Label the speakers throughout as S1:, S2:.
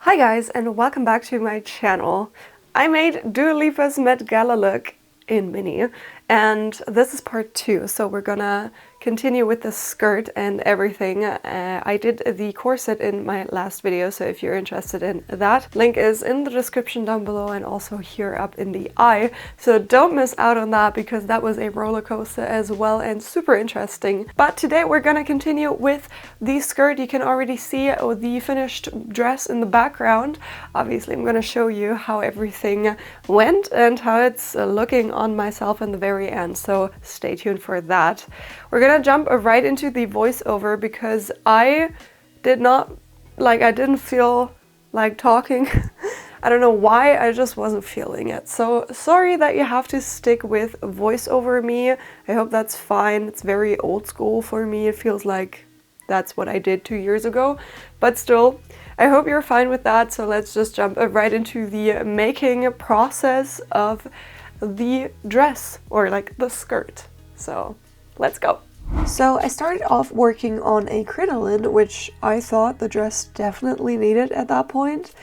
S1: Hi guys, and welcome back to my channel. I made Dua Lipa's Met Gala look in mini, and this is part 2, so we're gonna continue with the skirt and everything. I did the corset in my last video, so if you're interested in that, link is in the description down below and also here up in the eye. So don't miss out on that because that was a roller coaster as well and super interesting. But today we're gonna continue with the skirt. You can already see the finished dress in the background. Obviously I'm gonna show you how everything went and how it's looking on myself in the very end, so stay tuned for that. We're gonna jump right into the voiceover because I didn't feel like talking. I don't know why, I just wasn't feeling it. So sorry that you have to stick with voiceover me. I hope that's fine. It's very old school for me. It feels like that's what I did 2 years ago, but still, I hope you're fine with that. So let's just jump right into the making process of the dress, or like the skirt. So let's go. So I started off working on a crinoline, which I thought the dress definitely needed at that point.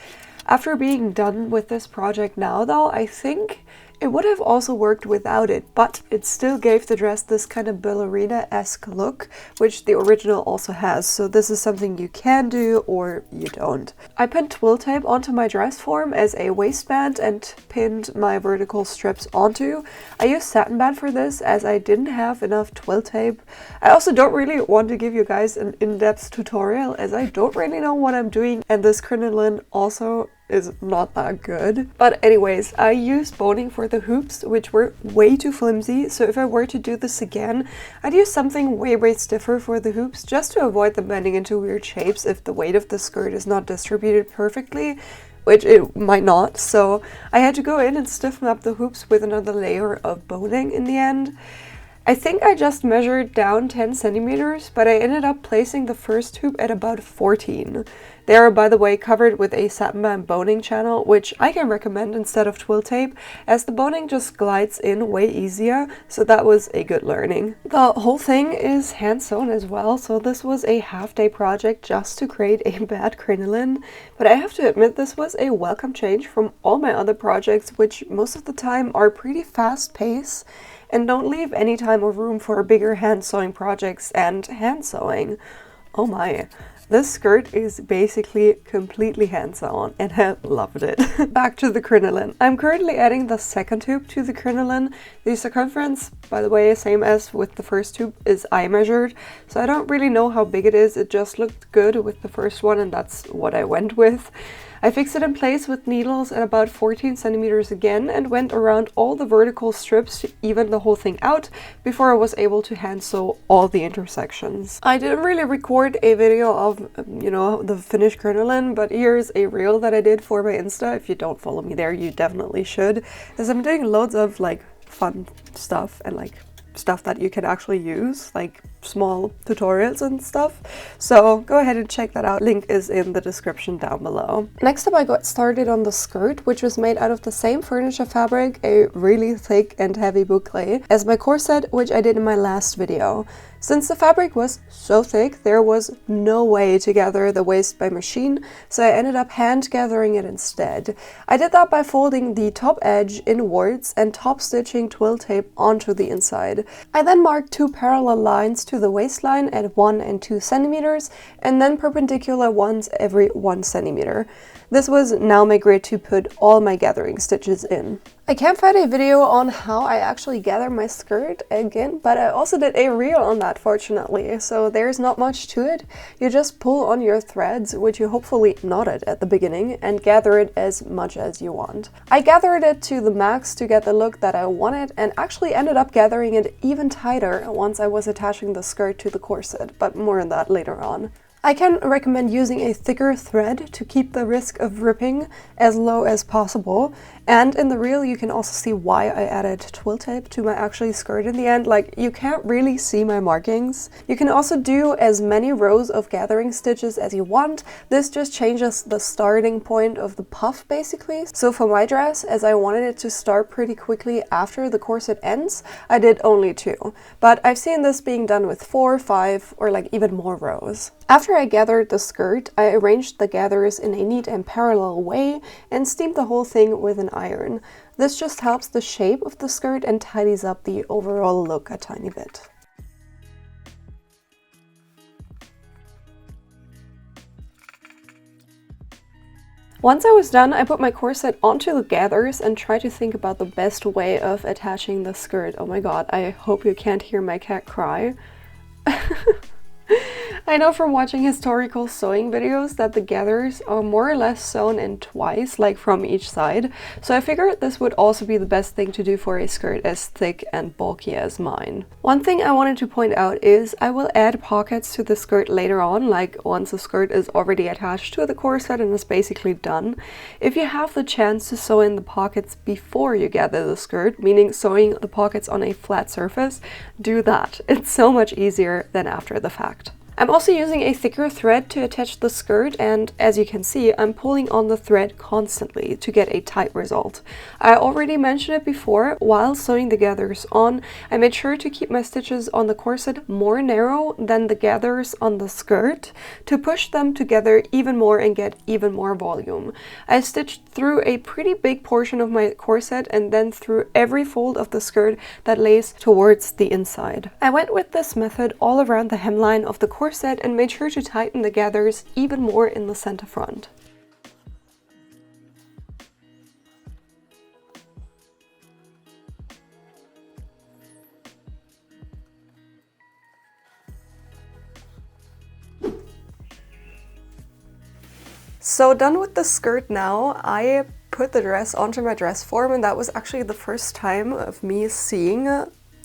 S1: After being done with this project now though, I think it would have also worked without it, but it still gave the dress this kind of ballerina-esque look, which the original also has, so this is something you can do or you don't. I pinned twill tape onto my dress form as a waistband and pinned my vertical strips onto. I used satin band for this as I didn't have enough twill tape. I also don't really want to give you guys an in-depth tutorial as I don't really know what I'm doing, and this crinoline also is not that good. But anyways, I used boning for the hoops, which were way too flimsy, so if I were to do this again, I'd use something way stiffer for the hoops just to avoid them bending into weird shapes if the weight of the skirt is not distributed perfectly, which it might not, so I had to go in and stiffen up the hoops with another layer of boning in the end. I think I just measured down 10 centimeters, but I ended up placing the first hoop at about 14. They are, by the way, covered with a satin band boning channel, which I can recommend instead of twill tape, as the boning just glides in way easier, so that was a good learning. The whole thing is hand sewn as well, so this was a half-day project just to create a bad crinoline, but I have to admit this was a welcome change from all my other projects, which most of the time are pretty fast-paced and don't leave any time or room for bigger hand sewing projects and hand sewing. Oh my. This skirt is basically completely hand sewn and I loved it. Back to the crinoline. I'm currently adding the second hoop to the crinoline. The circumference, by the way, same as with the first hoop, is eye measured, so I don't really know how big it is. It just looked good with the first one and that's what I went with. I fixed it in place with needles at about 14 centimeters again and went around all the vertical strips to even the whole thing out before I was able to hand sew all the intersections. I didn't really record a video of, the Finnish Kerneline, but here's a reel that I did for my Insta. If you don't follow me there, you definitely should, as I'm doing loads of like fun stuff and like stuff that you can actually use, like small tutorials and stuff. So go ahead and check that out. Link is in the description down below. Next up, I got started on the skirt, which was made out of the same furniture fabric, a really thick and heavy boucle, as my corset, which I did in my last video. Since the fabric was so thick, there was no way to gather the waist by machine, so I ended up hand gathering it instead. I did that by folding the top edge inwards and top stitching twill tape onto the inside. I then marked 2 parallel lines to the waistline at 1 and 2 centimeters, and then perpendicular ones every 1 centimeter. This was now my grid to put all my gathering stitches in. I can't find a video on how I actually gather my skirt again, but I also did a reel on that fortunately, so there's not much to it. You just pull on your threads, which you hopefully knotted at the beginning, and gather it as much as you want. I gathered it to the max to get the look that I wanted and actually ended up gathering it even tighter once I was attaching the skirt to the corset, but more on that later on. I can recommend using a thicker thread to keep the risk of ripping as low as possible, and in the reel you can also see why I added twill tape to my actual skirt in the end. Like, you can't really see my markings. You can also do as many rows of gathering stitches as you want. This just changes the starting point of the puff basically. So for my dress, as I wanted it to start pretty quickly after the corset ends, I did only 2, but I've seen this being done with 4, 5, or like even more rows. After I gathered the skirt, I arranged the gathers in a neat and parallel way and steamed the whole thing with an iron. This just helps the shape of the skirt and tidies up the overall look a tiny bit. Once I was done, I put my corset onto the gathers and tried to think about the best way of attaching the skirt. Oh my god, I hope you can't hear my cat cry. I know from watching historical sewing videos that the gathers are more or less sewn in twice, like from each side, so I figured this would also be the best thing to do for a skirt as thick and bulky as mine. One thing I wanted to point out is I will add pockets to the skirt later on, like once the skirt is already attached to the corset and is basically done. If you have the chance to sew in the pockets before you gather the skirt, meaning sewing the pockets on a flat surface, do that. It's so much easier than after the fact. I'm also using a thicker thread to attach the skirt, and as you can see, I'm pulling on the thread constantly to get a tight result. I already mentioned it before, while sewing the gathers on, I made sure to keep my stitches on the corset more narrow than the gathers on the skirt to push them together even more and get even more volume. I stitched through a pretty big portion of my corset and then through every fold of the skirt that lays towards the inside. I went with this method all around the hemline of the corset and made sure to tighten the gathers even more in the center front. So done with the skirt now, I put the dress onto my dress form, and that was actually the first time of me seeing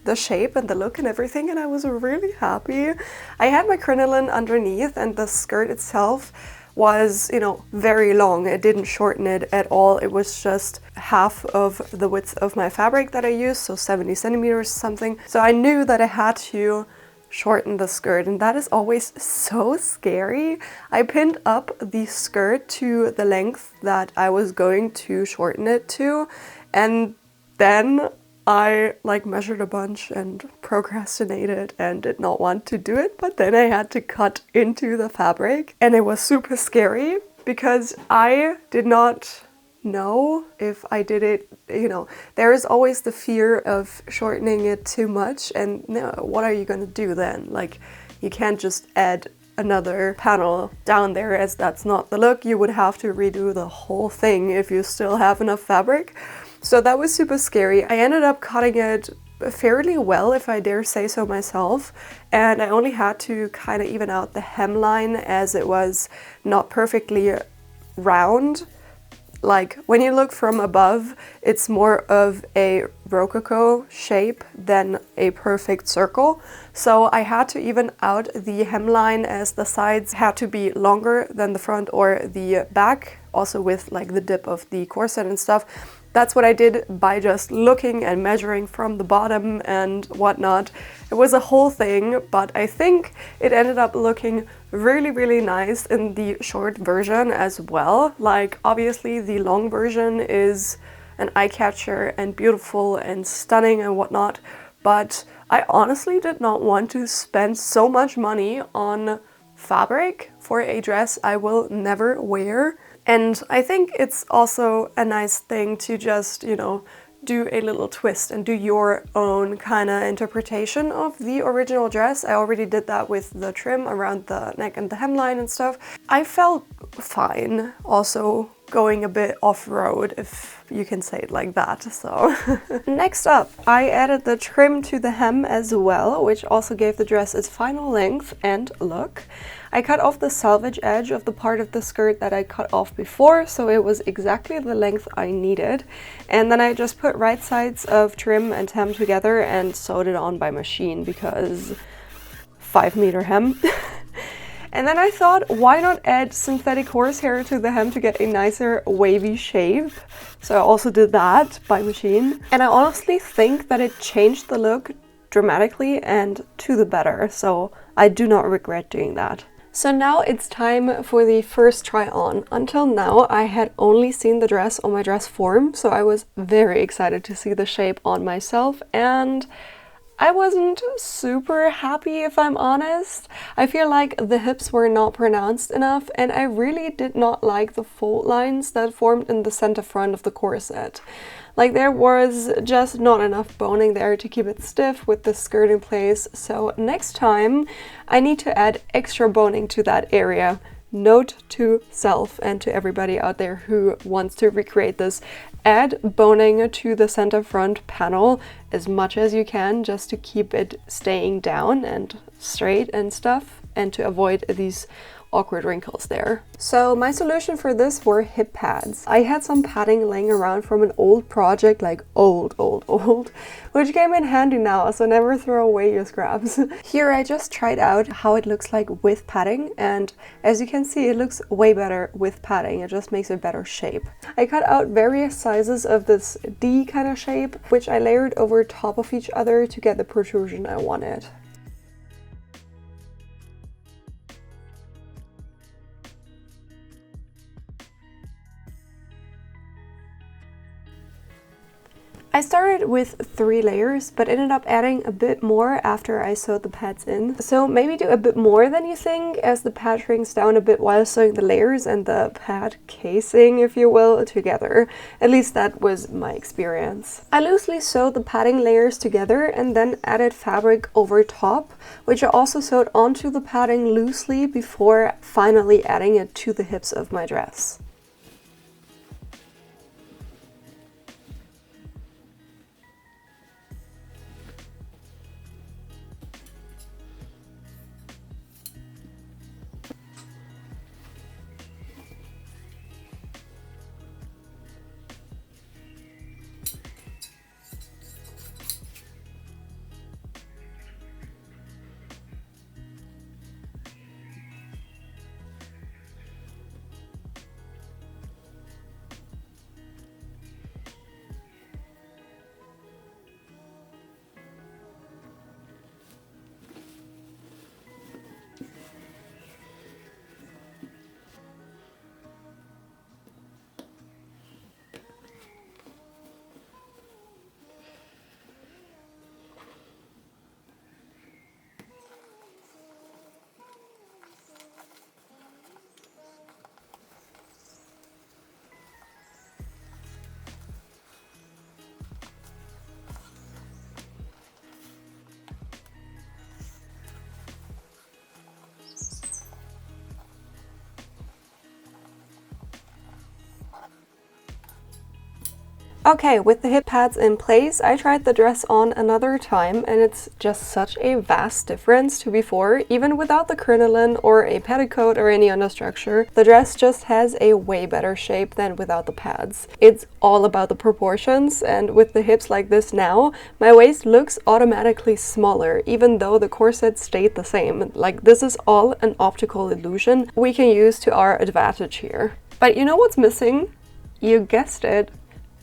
S1: the shape and the look and everything, and I was really happy. I had my crinoline underneath, and the skirt itself was, you know, very long. It didn't shorten it at all. It was just half of the width of my fabric that I used, so 70 centimeters something. So I knew that I had to shorten the skirt, and that is always so scary. I pinned up the skirt to the length that I was going to shorten it to, and then I measured a bunch and procrastinated and did not want to do it, but then I had to cut into the fabric, and it was super scary because I did not know if I did it, you know, there is always the fear of shortening it too much, and no, what are you gonna do then? Like, you can't just add another panel down there, as that's not the look. You would have to redo the whole thing if you still have enough fabric. So that was super scary. I ended up cutting it fairly well, if I dare say so myself, and I only had to kind of even out the hemline as it was not perfectly round. Like, when you look from above, it's more of a rococo shape than a perfect circle. So I had to even out the hemline, as the sides had to be longer than the front or the back, also with like the dip of the corset and stuff. That's what I did by just looking and measuring from the bottom and whatnot. It was a whole thing, but I think it ended up looking really, really nice in the short version as well. Like, obviously the long version is an eye catcher and beautiful and stunning and whatnot, but I honestly did not want to spend so much money on fabric for a dress I will never wear. And I think it's also a nice thing to just, you know, do a little twist and do your own kind of interpretation of the original dress. I already did that with the trim around the neck and the hemline and stuff. I felt fine also going a bit off-road, if you can say it like that. So next up, I added the trim to the hem as well, which also gave the dress its final length and look. I cut off the selvage edge of the part of the skirt that I cut off before, so it was exactly the length I needed. And then I just put right sides of trim and hem together and sewed it on by machine, because 5-meter hem. And then I thought, why not add synthetic horsehair to the hem to get a nicer wavy shape? So I also did that by machine. And I honestly think that it changed the look dramatically and to the better, so I do not regret doing that. So now it's time for the first try on. Until now I had only seen the dress on my dress form, so I was very excited to see the shape on myself, and I wasn't super happy, if I'm honest. I feel like the hips were not pronounced enough, and I really did not like the fold lines that formed in the center front of the corset. Like, there was just not enough boning there to keep it stiff with the skirt in place, so next time I need to add extra boning to that area. Note to self and to everybody out there who wants to recreate this: add boning to the center front panel as much as you can, just to keep it staying down and straight and stuff, and to avoid these awkward wrinkles there. So my solution for this were hip pads. I had some padding laying around from an old project, like old, which came in handy now, so never throw away your scraps. Here I just tried out how it looks like with padding, and as you can see, it looks way better with padding. It just makes a better shape. I cut out various sizes of this D kind of shape, which I layered over top of each other to get the protrusion I wanted. I started with 3 layers, but ended up adding a bit more after I sewed the pads in. So maybe do a bit more than you think, as the pad shrinks down a bit while sewing the layers and the pad casing, if you will, together. At least that was my experience. I loosely sewed the padding layers together and then added fabric over top, which I also sewed onto the padding loosely before finally adding it to the hips of my dress. Okay, with the hip pads in place, I tried the dress on another time, and it's just such a vast difference to before. Even without the crinoline or a petticoat or any understructure, the dress just has a way better shape than without the pads. It's all about the proportions, and with the hips like this now, my waist looks automatically smaller, even though the corset stayed the same. Like, this is all an optical illusion we can use to our advantage here. But you know what's missing? You guessed it.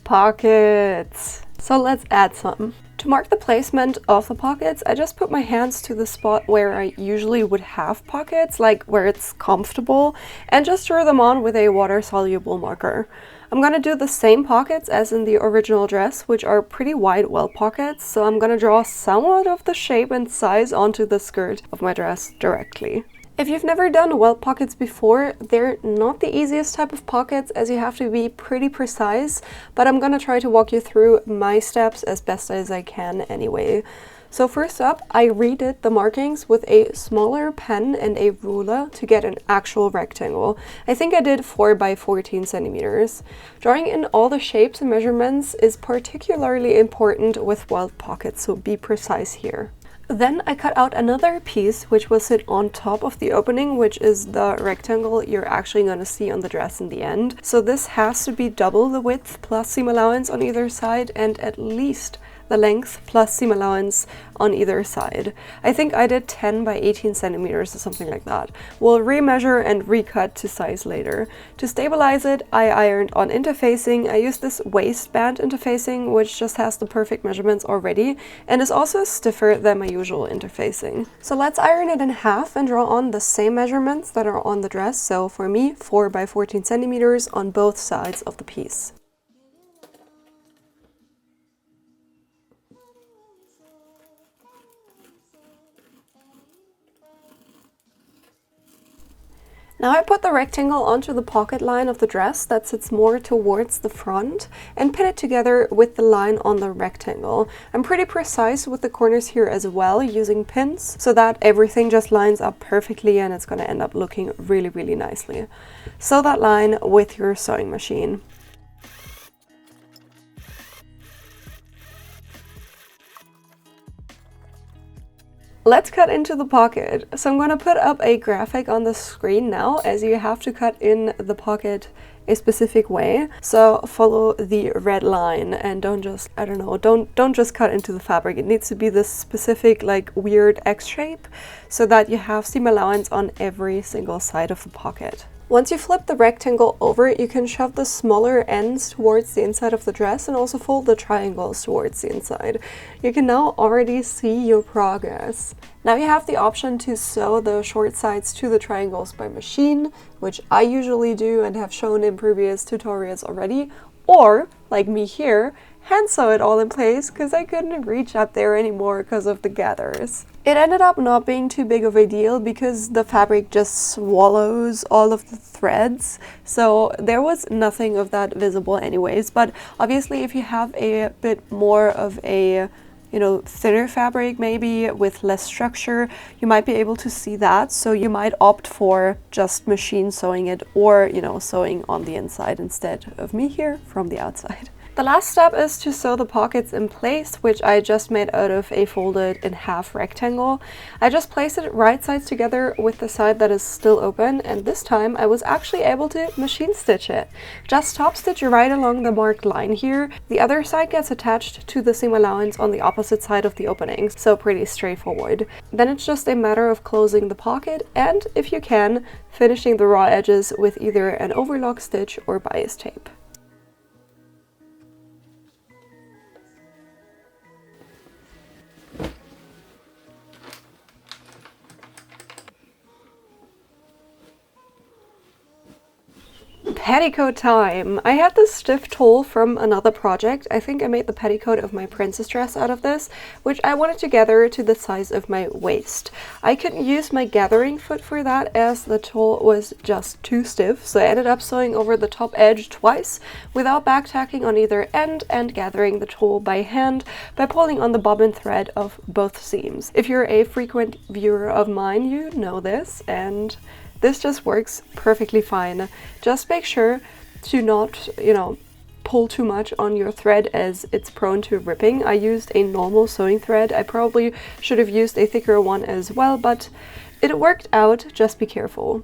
S1: Pockets. So let's add some. To mark the placement of the pockets, I just put my hands to the spot where I usually would have pockets, like where it's comfortable, and just drew them on with a water-soluble marker. I'm gonna do the same pockets as in the original dress, which are pretty wide welt pockets, so I'm gonna draw somewhat of the shape and size onto the skirt of my dress directly. If you've never done welt pockets before, they're not the easiest type of pockets, as you have to be pretty precise, but I'm gonna try to walk you through my steps as best as I can anyway. So first up, I redid the markings with a smaller pen and a ruler to get an actual rectangle. I think I did 4 by 14 centimeters. Drawing in all the shapes and measurements is particularly important with welt pockets, so be precise here. Then I cut out another piece which will sit on top of the opening, which is the rectangle you're actually going to see on the dress in the end. So this has to be double the width plus seam allowance on either side, and at least the length plus seam allowance on either side. I think I did 10 by 18 centimeters or something like that. We'll remeasure and recut to size later. To stabilize it, I ironed on interfacing. I used this waistband interfacing, which just has the perfect measurements already and is also stiffer than my usual interfacing. So let's iron it in half and draw on the same measurements that are on the dress. So for me, 4 by 14 centimeters on both sides of the piece. Now I put the rectangle onto the pocket line of the dress that sits more towards the front and pin it together with the line on the rectangle. I'm pretty precise with the corners here as well, using pins so that everything just lines up perfectly and it's going to end up looking really, really nicely. Sew that line with your sewing machine. Let's cut into the pocket. So I'm going to put up a graphic on the screen now, as you have to cut in the pocket a specific way. So follow the red line and don't just, I don't know, don't just cut into the fabric. It needs to be this specific like weird X shape so that you have seam allowance on every single side of the pocket. Once you flip the rectangle over, you can shove the smaller ends towards the inside of the dress and also fold the triangles towards the inside. You can now already see your progress. Now you have the option to sew the short sides to the triangles by machine, which I usually do and have shown in previous tutorials already, or, like me here, hand sew it all in place because I couldn't reach up there anymore because of the gathers. It ended up not being too big of a deal because the fabric just swallows all of the threads, so there was nothing of that visible anyways. But obviously if you have a bit more of a thinner fabric, maybe with less structure, you might be able to see that, so you might opt for just machine sewing it or sewing on the inside instead of me here from the outside. The last step is to sew the pockets in place, which I just made out of a folded in half rectangle. I just placed it right sides together with the side that is still open, and this time I was actually able to machine stitch it. Just top stitch right along the marked line here. The other side gets attached to the seam allowance on the opposite side of the opening, so pretty straightforward. Then it's just a matter of closing the pocket and, if you can, finishing the raw edges with either an overlock stitch or bias tape. Petticoat time! I had this stiff tulle from another project. I think I made the petticoat of my princess dress out of this, which I wanted to gather to the size of my waist. I couldn't use my gathering foot for that as the tulle was just too stiff, so I ended up sewing over the top edge twice without back tacking on either end and gathering the tulle by hand by pulling on the bobbin thread of both seams. If you're a frequent viewer of mine, you know this, and this just works perfectly fine. Just make sure to not, pull too much on your thread as it's prone to ripping. I used a normal sewing thread. I probably should have used a thicker one as well, but it worked out. Just be careful.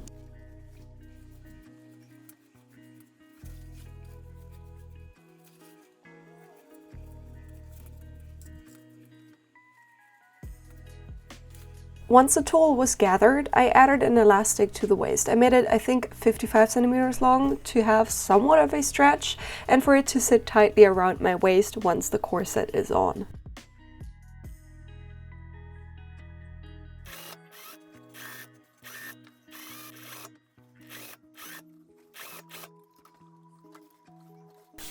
S1: Once the tulle was gathered, I added an elastic to the waist. I made it, I think, 55 centimeters long to have somewhat of a stretch and for it to sit tightly around my waist once the corset is on.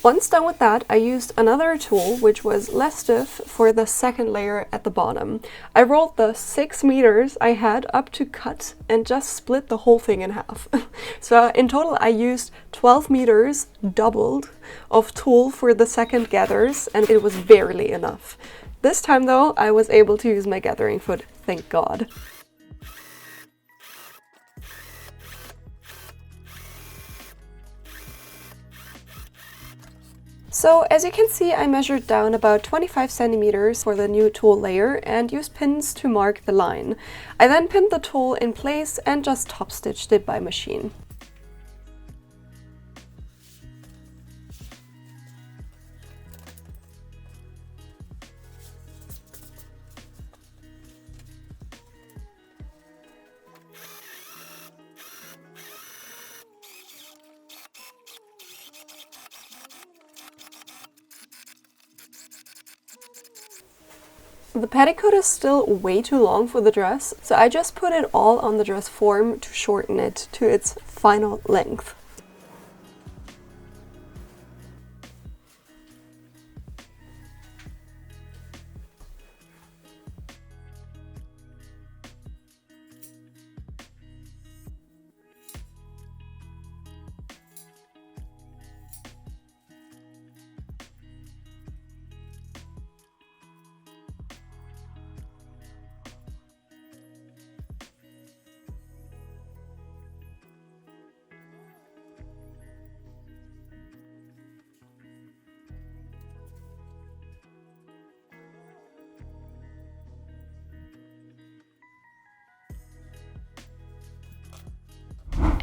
S1: Once done with that, I used another tulle, which was less stiff, for the second layer at the bottom. I rolled the 6 meters I had up to cut and just split the whole thing in half. So in total I used 12 meters, doubled, of tulle for the second gathers, and it was barely enough. This time though, I was able to use my gathering foot, thank God. So as you can see, I measured down about 25 centimeters for the new tulle layer and used pins to mark the line. I then pinned the tulle in place and just top stitched it by machine. The petticoat is still way too long for the dress, so I just put it all on the dress form to shorten it to its final length.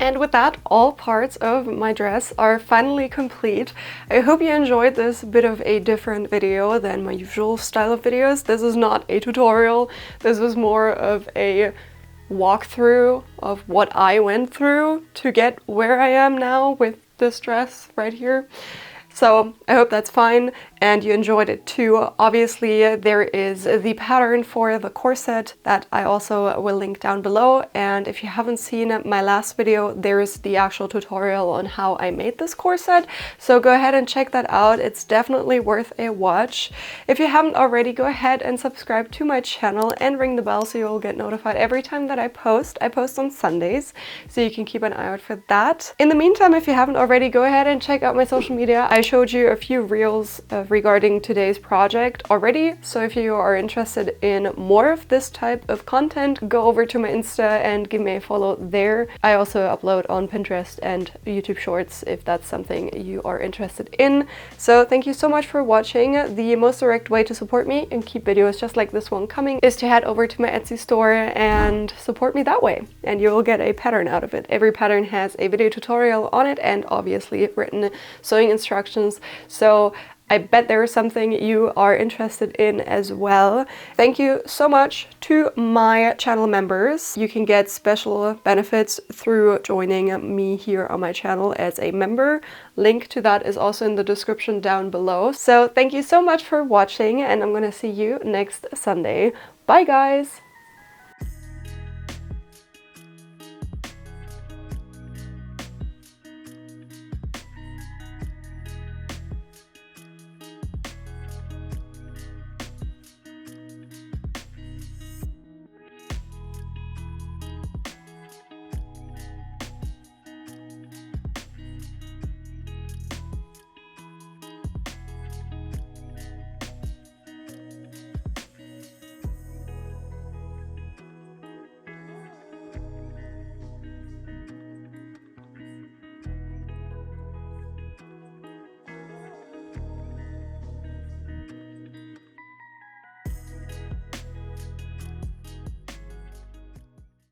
S1: And with that, all parts of my dress are finally complete. I hope you enjoyed this bit of a different video than my usual style of videos. This is not a tutorial. This was more of a walkthrough of what I went through to get where I am now with this dress right here. So I hope that's fine and you enjoyed it too. Obviously there is the pattern for the corset that I also will link down below, and if you haven't seen my last video, there's the actual tutorial on how I made this corset, so go ahead and check that out. It's definitely worth a watch. If you haven't already, go ahead and subscribe to my channel and ring the bell so you'll get notified every time that I post. I post on Sundays, so you can keep an eye out for that. In the meantime, if you haven't already, go ahead and check out my social media. I showed you a few reels regarding today's project already, so if you are interested in more of this type of content, go over to my Insta and give me a follow there. I also upload on Pinterest and YouTube Shorts if that's something you are interested in. So thank you so much for watching. The most direct way to support me and keep videos just like this one coming is to head over to my Etsy store and support me that way, and you will get a pattern out of it. Every pattern has a video tutorial on it and obviously written sewing instructions. So I bet there is something you are interested in as well. Thank you so much to my channel members. You can get special benefits through joining me here on my channel as a member. Link to that is also in the description down below. So thank you so much for watching, and I'm gonna see you next Sunday. Bye guys!